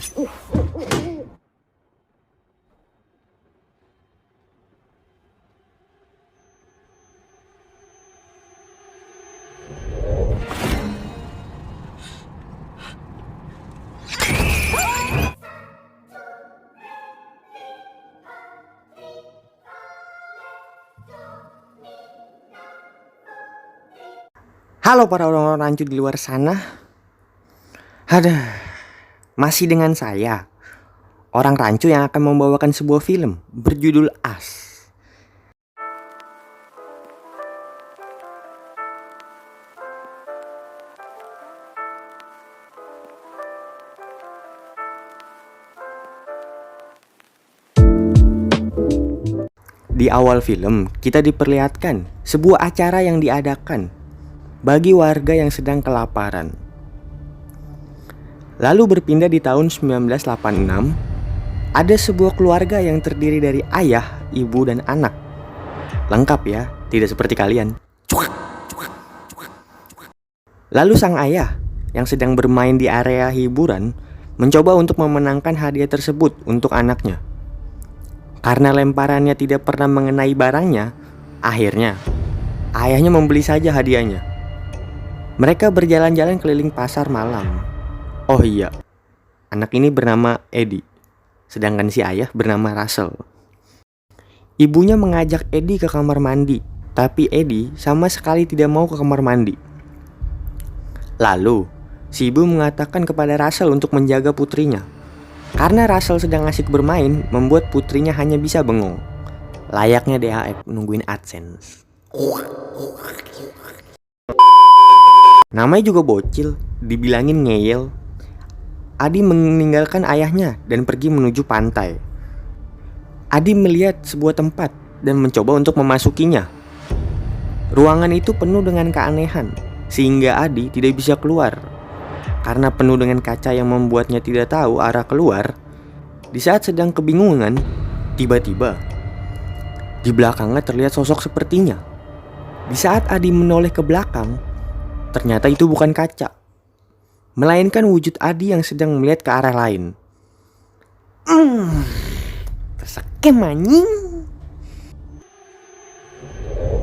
Halo para orang-orang rancu di luar sana. Masih dengan saya, orang rancu yang akan membawakan sebuah film berjudul Us. Di awal film, kita diperlihatkan sebuah acara yang diadakan bagi warga yang sedang kelaparan. Lalu berpindah di tahun 1986, ada sebuah keluarga yang terdiri dari ayah, ibu, dan anak. Lengkap ya, tidak seperti kalian. Lalu sang ayah yang sedang bermain di area hiburan mencoba untuk memenangkan hadiah tersebut untuk anaknya. Karena lemparannya tidak pernah mengenai barangnya, akhirnya ayahnya membeli saja hadiahnya. Mereka berjalan-jalan keliling pasar malam. Oh iya, anak ini bernama Eddie, sedangkan si ayah bernama Russell. Ibunya mengajak Eddie ke kamar mandi, tapi Eddie sama sekali tidak mau ke kamar mandi. Lalu, si ibu mengatakan kepada Russell untuk menjaga putrinya. Karena Russell sedang asik bermain, membuat putrinya hanya bisa bengong. Layaknya DHF nungguin AdSense. Namanya juga bocil, dibilangin ngeyel. Adi meninggalkan ayahnya dan pergi menuju pantai. Adi melihat sebuah tempat dan mencoba untuk memasukinya. Ruangan itu penuh dengan keanehan, sehingga Adi tidak bisa keluar. Karena penuh dengan kaca yang membuatnya tidak tahu arah keluar. Di saat sedang kebingungan, tiba-tiba di belakangnya terlihat sosok sepertinya. Di saat Adi menoleh ke belakang, ternyata itu bukan kaca, melainkan wujud Adi yang sedang melihat ke arah lain. Tersekem anjing.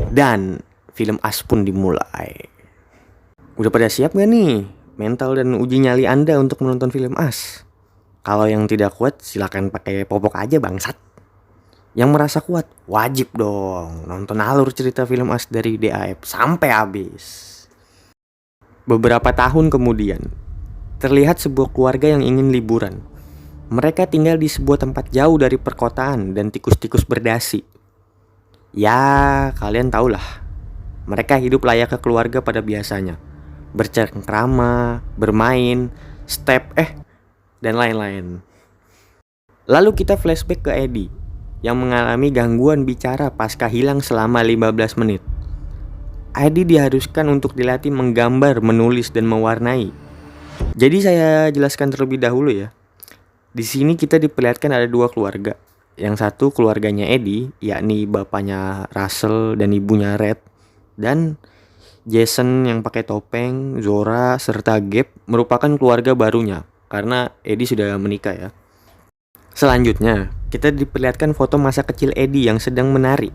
Dan film Us pun dimulai. Udah pada siap gak nih mental dan uji nyali Anda untuk menonton film Us? Kalau yang tidak kuat silakan pakai popok aja bangsat. Yang merasa kuat wajib dong nonton alur cerita film Us dari DAF sampai habis. Beberapa tahun kemudian, terlihat sebuah keluarga yang ingin liburan. Mereka tinggal di sebuah tempat jauh dari perkotaan dan tikus-tikus berdasi. Ya, kalian tahulah. Mereka hidup layaknya keluarga pada biasanya. Bercengkrama, bermain, dan lain-lain. Lalu kita flashback ke Eddie yang mengalami gangguan bicara pasca hilang selama 15 menit. Eddie diharuskan untuk dilatih menggambar, menulis, dan mewarnai. Jadi saya jelaskan terlebih dahulu ya. Di sini kita diperlihatkan ada dua keluarga. Yang satu keluarganya Eddie, yakni bapaknya Russell dan ibunya Red, dan Jason yang pakai topeng, Zora, serta Gabe merupakan keluarga barunya karena Eddie sudah menikah ya. Selanjutnya, kita diperlihatkan foto masa kecil Eddie yang sedang menari.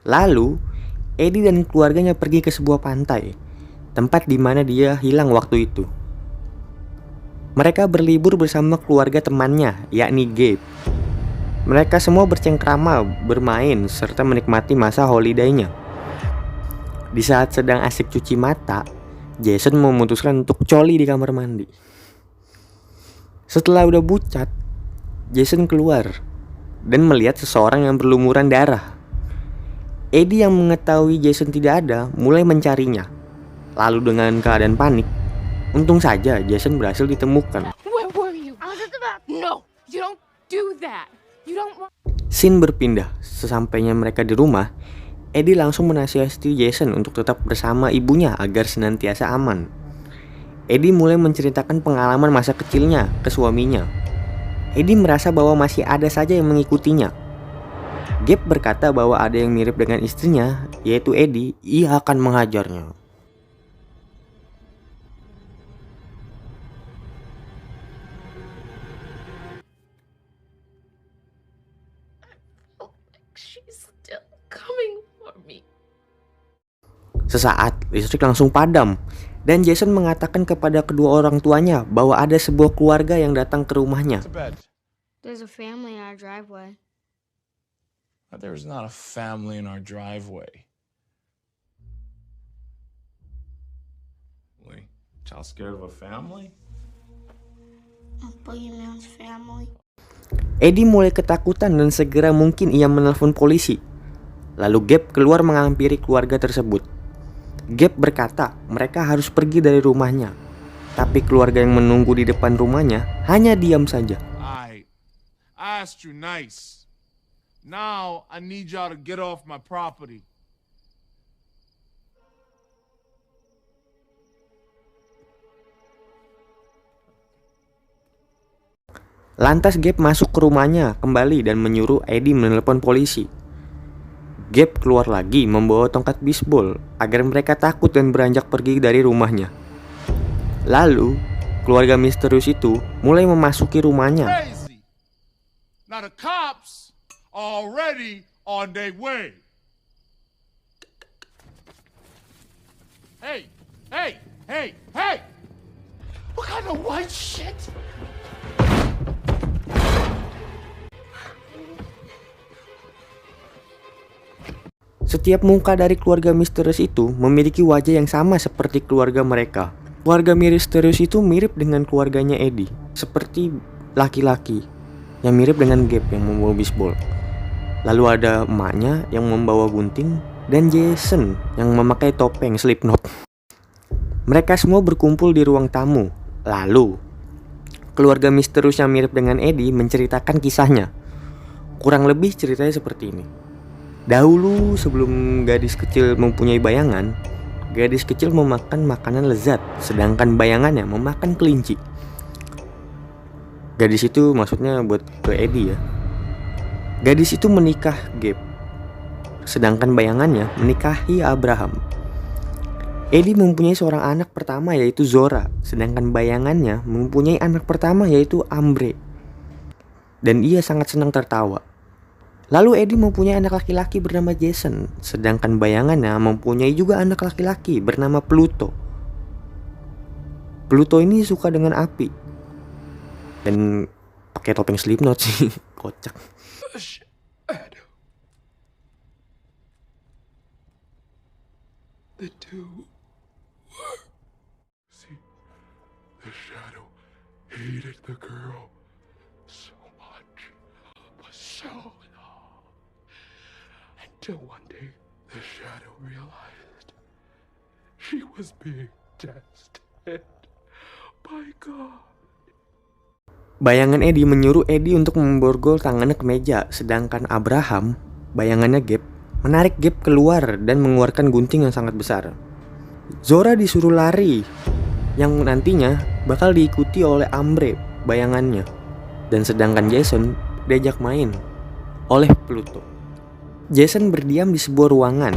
Lalu, Eddie dan keluarganya pergi ke sebuah pantai, tempat di mana dia hilang waktu itu. Mereka berlibur bersama keluarga temannya, yakni Gabe. Mereka semua bercengkrama, bermain, serta menikmati masa holiday-nya. Di saat sedang asik cuci mata, Jason memutuskan untuk coli di kamar mandi. Setelah udah bucat, Jason keluar dan melihat seseorang yang berlumuran darah. Eddie yang mengetahui Jason tidak ada, mulai mencarinya. Lalu dengan keadaan panik, untung saja Jason berhasil ditemukan. Where were you? I was at the bathroom. No, you don't do that. Scene berpindah. Sesampainya mereka di rumah, Eddie langsung menasihati Jason untuk tetap bersama ibunya agar senantiasa aman. Eddie mulai menceritakan pengalaman masa kecilnya ke suaminya. Eddie merasa bahwa masih ada saja yang mengikutinya. Gabe berkata bahwa ada yang mirip dengan istrinya, yaitu Eddie, ia akan menghajarnya. she's still coming for me. Sesaat, listrik langsung padam, dan Jason mengatakan kepada kedua orang tuanya bahwa ada sebuah keluarga yang datang ke rumahnya. To bed. There's a family in our driveway. There's not a family in our driveway. Wait, child scared of a family? A boogeyman's family. Eddie mulai ketakutan dan segera mungkin ia menelpon polisi. Lalu Gabe keluar menghampiri keluarga tersebut. Gabe berkata mereka harus pergi dari rumahnya. Tapi keluarga yang menunggu di depan rumahnya hanya diam saja. I asked you nice. Now I need y'all to get off my property. Lantas Gabe masuk ke rumahnya kembali dan menyuruh Eddie menelpon polisi. Gabe keluar lagi membawa tongkat bisbol agar mereka takut dan beranjak pergi dari rumahnya. Lalu, keluarga misterius itu mulai memasuki rumahnya. Crazy. Now the cops are already on their way. Hey, hey, hey, hey! What kind of white shit? Setiap muka dari keluarga misterius itu memiliki wajah yang sama seperti keluarga mereka. Keluarga misterius itu mirip dengan keluarganya Eddie, seperti laki-laki yang mirip dengan Gabe yang membawa bisbol. Lalu ada emaknya yang membawa gunting dan Jason yang memakai topeng Slipknot. Mereka semua berkumpul di ruang tamu. Lalu keluarga misterius yang mirip dengan Eddie menceritakan kisahnya. Kurang lebih ceritanya seperti ini. Dahulu sebelum gadis kecil mempunyai bayangan, gadis kecil memakan makanan lezat, sedangkan bayangannya memakan kelinci. Gadis itu maksudnya buat ke Eddie ya. Gadis itu menikah Gabe, sedangkan bayangannya menikahi Abraham. Eddie mempunyai seorang anak pertama yaitu Zora, sedangkan bayangannya mempunyai anak pertama yaitu Ambre. Dan ia sangat senang tertawa. Lalu Eddie mempunyai anak laki-laki bernama Jason, sedangkan bayangannya mempunyai juga anak laki-laki bernama Pluto. Pluto ini suka dengan api dan pakai topeng Slipknot sih, kocak. Shadow. The two were. See, the shadow hated the girl so much, but so long. Until one day, the shadow realized she was being tested by God. Bayangan Eddie menyuruh Eddie untuk memborgol tangannya ke meja, sedangkan Abraham, bayangannya Gabe, menarik Gabe keluar dan mengeluarkan gunting yang sangat besar. Zora disuruh lari, yang nantinya bakal diikuti oleh Ambre, bayangannya. Dan sedangkan Jason diajak main oleh Pluto. Jason berdiam di sebuah ruangan.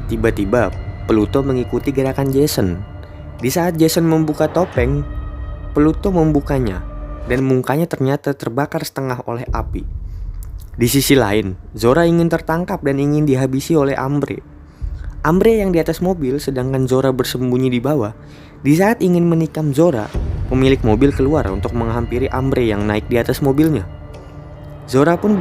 Tiba-tiba Pluto mengikuti gerakan Jason. Di saat Jason membuka topeng, Pluto membukanya dan mukanya ternyata terbakar setengah oleh api. Di sisi lain, Zora ingin tertangkap dan ingin dihabisi oleh Ambre. Ambre yang di atas mobil sedangkan Zora bersembunyi di bawah. Di saat ingin menikam Zora, pemilik mobil keluar untuk menghampiri Ambre yang naik di atas mobilnya. Zora pun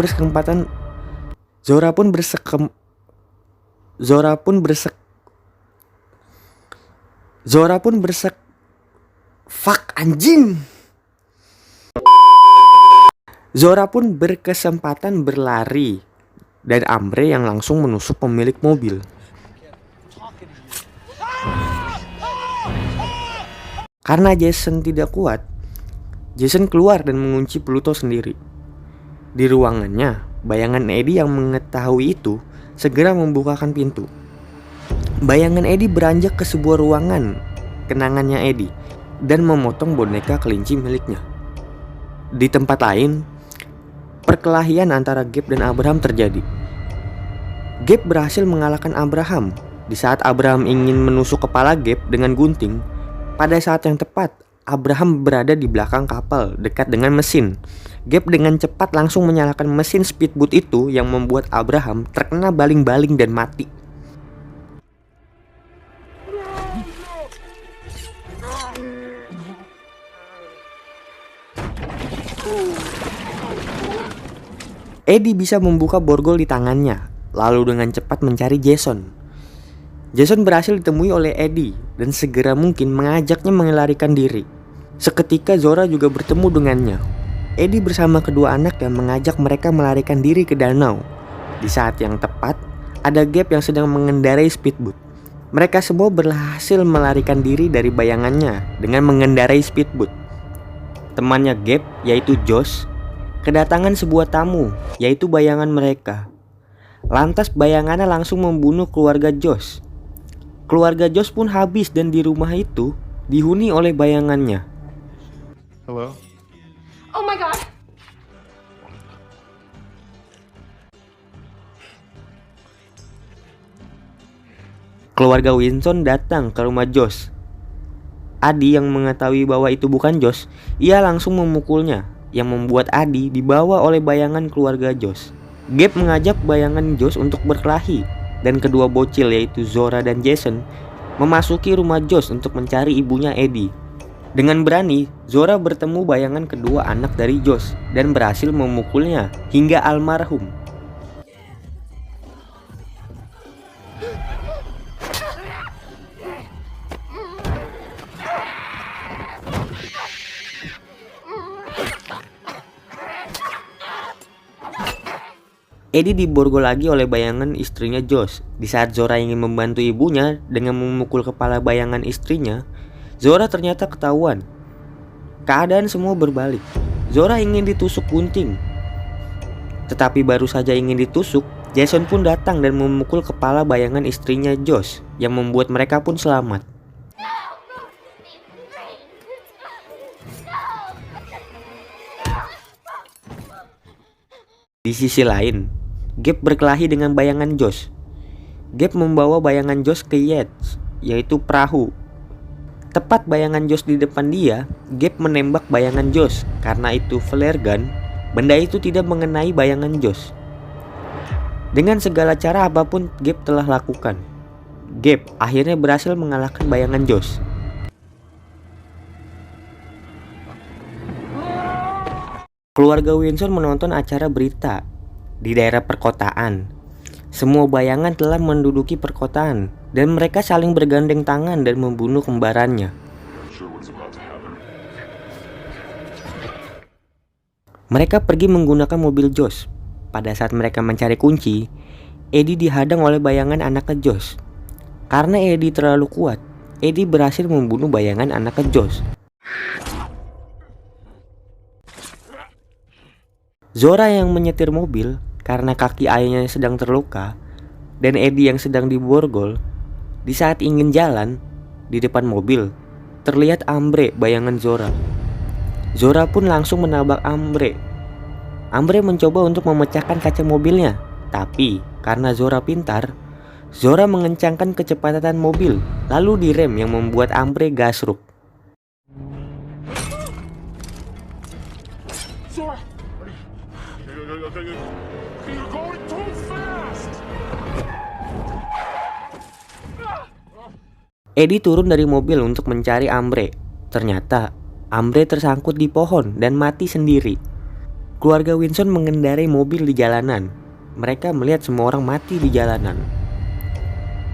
berkesempatan berlari dan Ambre yang langsung menusuk pemilik mobil. Karena Jason tidak kuat, Jason keluar dan mengunci Pluto sendiri. Di ruangannya, bayangan Eddie yang mengetahui itu segera membukakan pintu. Bayangan Eddie beranjak ke sebuah ruangan kenangannya Eddie dan memotong boneka kelinci miliknya. Di tempat lain, perkelahian antara Gabe dan Abraham terjadi. Gabe berhasil mengalahkan Abraham. Di saat Abraham ingin menusuk kepala Gabe dengan gunting, pada saat yang tepat Abraham berada di belakang kapal dekat dengan mesin. Gabe dengan cepat langsung menyalakan mesin speedboat itu yang membuat Abraham terkena baling-baling dan mati. Eddie bisa membuka borgol di tangannya, lalu dengan cepat mencari Jason. Jason berhasil ditemui oleh Eddie dan segera mungkin mengajaknya melarikan diri. Seketika Zora juga bertemu dengannya. Eddie bersama kedua anak yang mengajak mereka melarikan diri ke danau. Di saat yang tepat, ada Gabe yang sedang mengendarai speedboat. Mereka semua berhasil melarikan diri dari bayangannya dengan mengendarai speedboat. Temannya Gabe, yaitu Josh, kedatangan sebuah tamu, yaitu bayangan mereka. Lantas bayangannya langsung membunuh keluarga Josh. Keluarga Josh pun habis dan di rumah itu dihuni oleh bayangannya. Hello? Oh my god. Keluarga Winston datang ke rumah Josh. Adi yang mengetahui bahwa itu bukan Josh, ia langsung memukulnya, yang membuat Adi dibawa oleh bayangan keluarga Josh. Gabe mengajak bayangan Josh untuk berkelahi, dan kedua bocil yaitu Zora dan Jason memasuki rumah Josh untuk mencari ibunya Eddie. Dengan berani, Zora bertemu bayangan kedua anak dari Josh dan berhasil memukulnya hingga almarhum. Eddie diborgol lagi oleh bayangan istrinya Josh. Di saat Zora ingin membantu ibunya dengan memukul kepala bayangan istrinya, Zora ternyata ketahuan. Keadaan semua berbalik. Zora ingin ditusuk gunting. Tetapi baru saja ingin ditusuk, Jason pun datang dan memukul kepala bayangan istrinya Josh, yang membuat mereka pun selamat. Di sisi lain, Gabe berkelahi dengan bayangan Josh. Gabe membawa bayangan Josh ke Yates, yaitu perahu. Tepat bayangan Josh di depan dia, Gabe menembak bayangan Josh. Karena itu flare gun, benda itu tidak mengenai bayangan Josh. Dengan segala cara apapun Gabe telah lakukan, Gabe akhirnya berhasil mengalahkan bayangan Josh. Keluarga Winston menonton acara berita di daerah perkotaan. Semua bayangan telah menduduki perkotaan dan mereka saling bergandeng tangan dan membunuh kembarannya. Mereka pergi menggunakan mobil Josh. Pada saat mereka mencari kunci, Eddie dihadang oleh bayangan anaknya Josh. Karena Eddie terlalu kuat, Eddie berhasil membunuh bayangan anaknya Josh. Zora yang menyetir mobil karena kaki ayahnya sedang terluka dan Eddie yang sedang diborgol. Di saat ingin jalan, di depan mobil terlihat Ambre bayangan Zora. Zora pun langsung menabrak Ambre. Ambre mencoba untuk memecahkan kaca mobilnya, tapi karena Zora pintar, Zora mengencangkan kecepatan mobil lalu direm yang membuat Ambre gasruk. Zora! You're going too fast! Eddie turun dari mobil untuk mencari Ambre. Ternyata Ambre tersangkut di pohon dan mati sendiri. Keluarga Winston mengendarai mobil di jalanan. Mereka melihat semua orang mati di jalanan.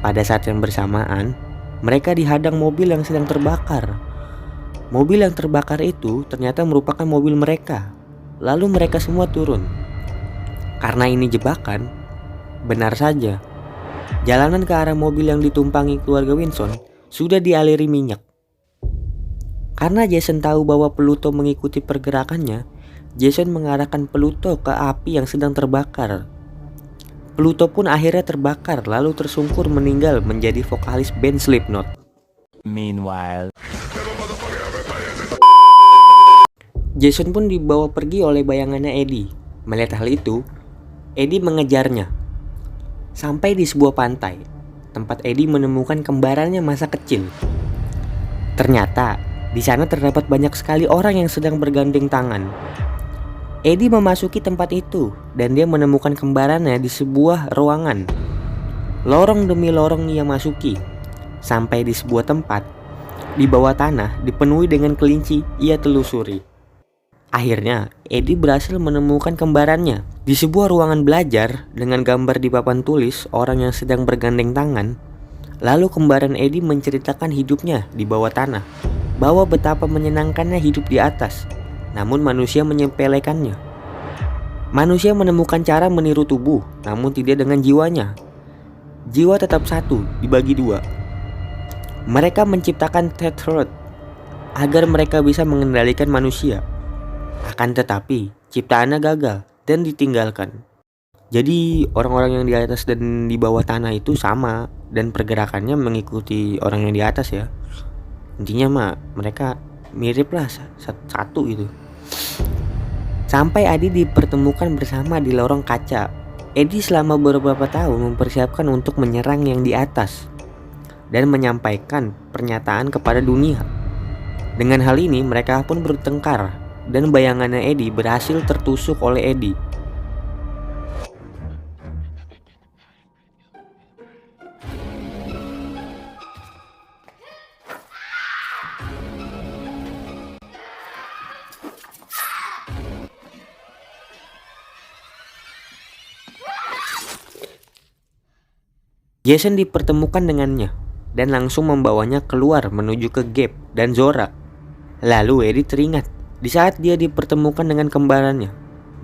Pada saat yang bersamaan, mereka dihadang mobil yang sedang terbakar. Mobil yang terbakar itu ternyata merupakan mobil mereka. Lalu mereka semua turun. Karena ini jebakan, benar saja. Jalanan ke arah mobil yang ditumpangi keluarga Winston sudah dialiri minyak. Karena Jason tahu bahwa Pluto mengikuti pergerakannya, Jason mengarahkan Pluto ke api yang sedang terbakar. Pluto pun akhirnya terbakar lalu tersungkur meninggal menjadi vokalis band Slipknot. Meanwhile, Jason pun dibawa pergi oleh bayangannya Eddie. Melihat hal itu, Eddie mengejarnya. Sampai di sebuah pantai, tempat Eddie menemukan kembarannya masa kecil. Ternyata Di sana terdapat banyak sekali orang yang sedang bergandeng tangan. Eddie memasuki tempat itu dan dia menemukan kembarannya di sebuah ruangan. Lorong demi lorong ia masuki, sampai di sebuah tempat di bawah tanah dipenuhi dengan kelinci ia telusuri. Akhirnya Eddie berhasil menemukan kembarannya di sebuah ruangan belajar dengan gambar di papan tulis orang yang sedang bergandeng tangan. Lalu kembaran Eddie menceritakan hidupnya di bawah tanah, bahwa betapa menyenangkannya hidup di atas, namun manusia menyepelekannya. Manusia menemukan cara meniru tubuh, namun tidak dengan jiwanya. Jiwa tetap satu, dibagi dua. Mereka menciptakan Tetrod agar mereka bisa mengendalikan manusia. Akan tetapi, ciptaannya gagal dan ditinggalkan. Jadi orang-orang yang di atas dan di bawah tanah itu sama, dan pergerakannya mengikuti orang yang di atas ya. Intinya mah mereka mirip lah, satu gitu. Sampai Adi dipertemukan bersama di lorong kaca. Eddie selama beberapa tahun mempersiapkan untuk menyerang yang di atas dan menyampaikan pernyataan kepada dunia. Dengan hal ini mereka pun bertengkar dan bayangannya Eddie berhasil tertusuk oleh Eddie. Jason dipertemukan dengannya dan langsung membawanya keluar menuju ke Gabe dan Zora. Lalu Eddie teringat di saat dia dipertemukan dengan kembarannya.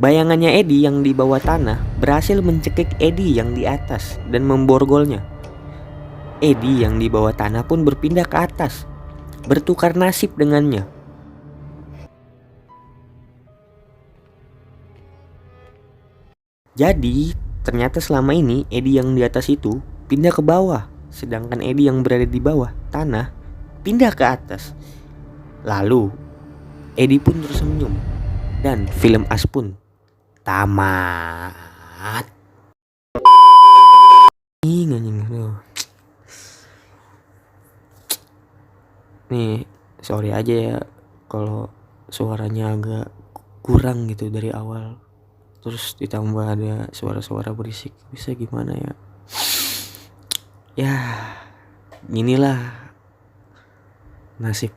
Bayangannya Eddie yang di bawah tanah berhasil mencekik Eddie yang di atas dan memborgolnya. Eddie yang di bawah tanah pun berpindah ke atas, bertukar nasib dengannya. Jadi ternyata selama ini Eddie yang di atas itu pindah ke bawah, sedangkan Eddie yang berada di bawah tanah pindah ke atas. Lalu Eddie pun tersenyum dan film As pun tamat. Nih, sorry aja ya kalau suaranya agak kurang gitu dari awal. Terus ditambah ada suara-suara berisik. Bisa gimana ya? Ya, inilah nasib.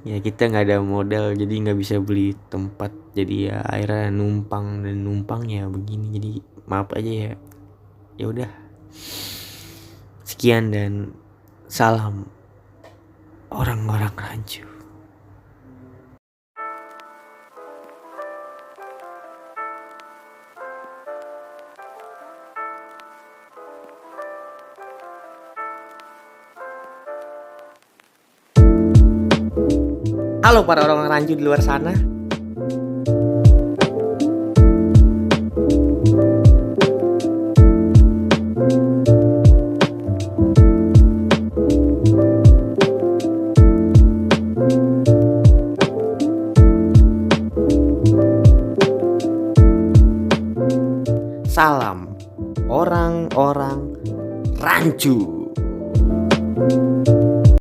Ya kita nggak ada modal, jadi nggak bisa beli tempat, jadi ya akhirnya numpang, dan numpang ya begini. Jadi maaf aja ya. Ya udah, sekian dan salam orang-orang rancu. Halo para orang rancu di luar sana. Salam orang-orang rancu.